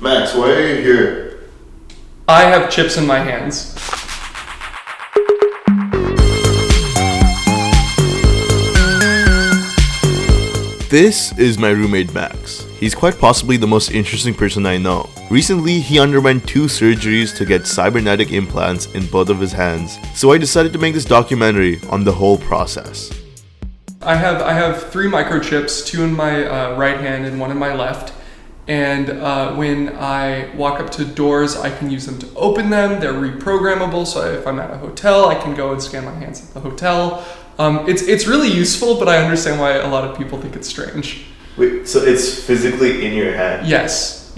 Max, why are you here? I have chips in my hands. This is my roommate Max. He's quite possibly the most interesting person I know. Recently, he underwent 2 surgeries to get cybernetic implants in both of his hands, so I decided to make this documentary on the whole process. I have 3 microchips, 2 in my right hand and 1 in my left. And when I walk up to doors, I can use them to open them. They're reprogrammable, so if I'm at a hotel, I can go and scan my hands at the hotel. It's really useful, but I understand why a lot of people think it's strange. Wait, so it's physically in your hand? Yes.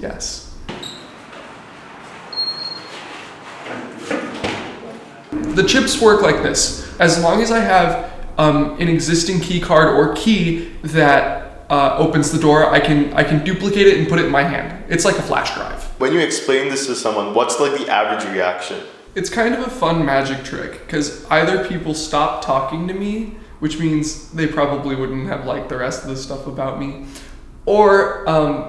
The chips work like this. As long as I have an existing key card or key that opens the door, I can duplicate it and put it in my hand. It's like a flash drive. When you explain this to someone, what's like the average reaction? It's kind of a fun magic trick, because either people stop talking to me, which means they probably wouldn't have liked the rest of the stuff about me, or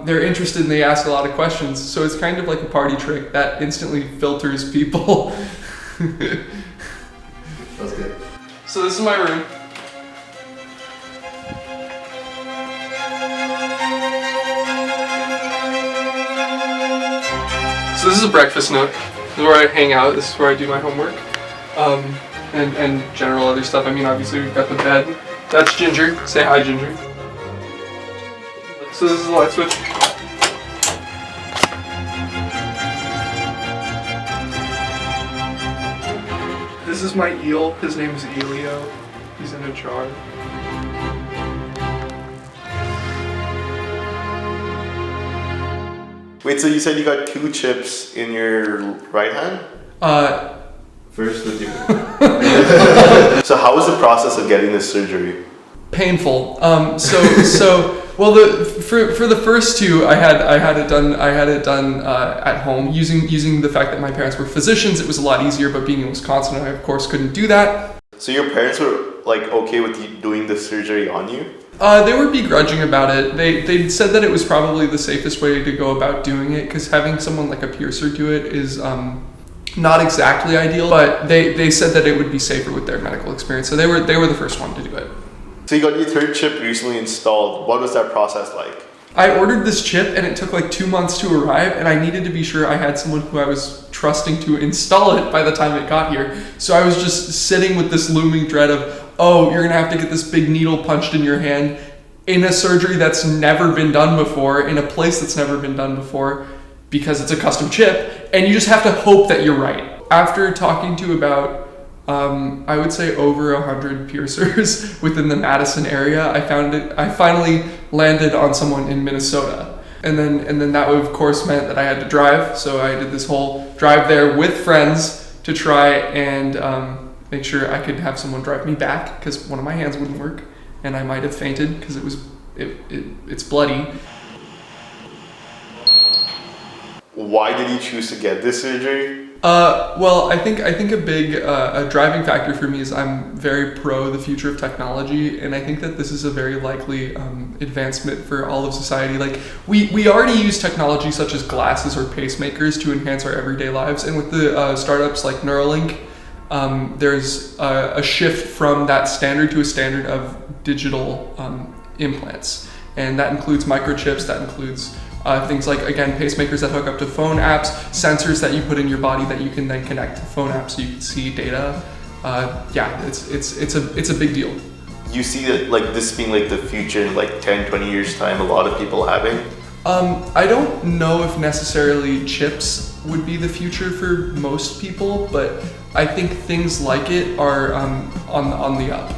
they're interested and they ask a lot of questions. So it's kind of like a party trick that instantly filters people. That's good. So this is my room. So this is a breakfast nook. This is where I hang out. This is where I do my homework, and general other stuff. I mean, obviously we've got the bed. That's Ginger. Say hi, Ginger. So this is the light switch. This is my eel. His name is Elio. He's in a jar. Wait, so you said you got 2 chips in your right hand? First with your... So how was the process of getting this surgery? Painful. Well, for the first 2, I had it done at home using the fact that my parents were physicians. It was a lot easier, but being in Wisconsin, I of course couldn't do that. So your parents were like okay with you doing the surgery on you? They were begrudging about it. They said that it was probably the safest way to go about doing it, because having someone like a piercer do it is not exactly ideal, but they said that it would be safer with their medical experience. So they were the first one to do it. So you got your 3rd chip recently installed. What was that process like? I ordered this chip and it took like 2 months to arrive, and I needed to be sure I had someone who I was trusting to install it by the time it got here. So I was just sitting with this looming dread of, oh, you're gonna have to get this big needle punched in your hand in a surgery that's never been done before, in a place that's never been done before, because it's a custom chip, and you just have to hope that you're right. After talking to about I would say over 100 piercers within the Madison area, I finally landed on someone in Minnesota. And then that of course meant that I had to drive. So I did this whole drive there with friends to try and make sure I could have someone drive me back, because one of my hands wouldn't work and I might have fainted because it's bloody. Why did you choose to get this surgery? Well, I think a big a driving factor for me is I'm very pro the future of technology, and I think that this is a very likely advancement for all of society. Like we already use technology such as glasses or pacemakers to enhance our everyday lives, and with the startups like Neuralink, there's a shift from that standard to a standard of digital implants, and that includes microchips. That includes things like, again, pacemakers that hook up to phone apps, sensors that you put in your body that you can then connect to phone apps so you can see data. It's a big deal. You see that like this being like the future in like 10, 20 years time, a lot of people having? I don't know if necessarily chips would be the future for most people, but I think things like it are on the up.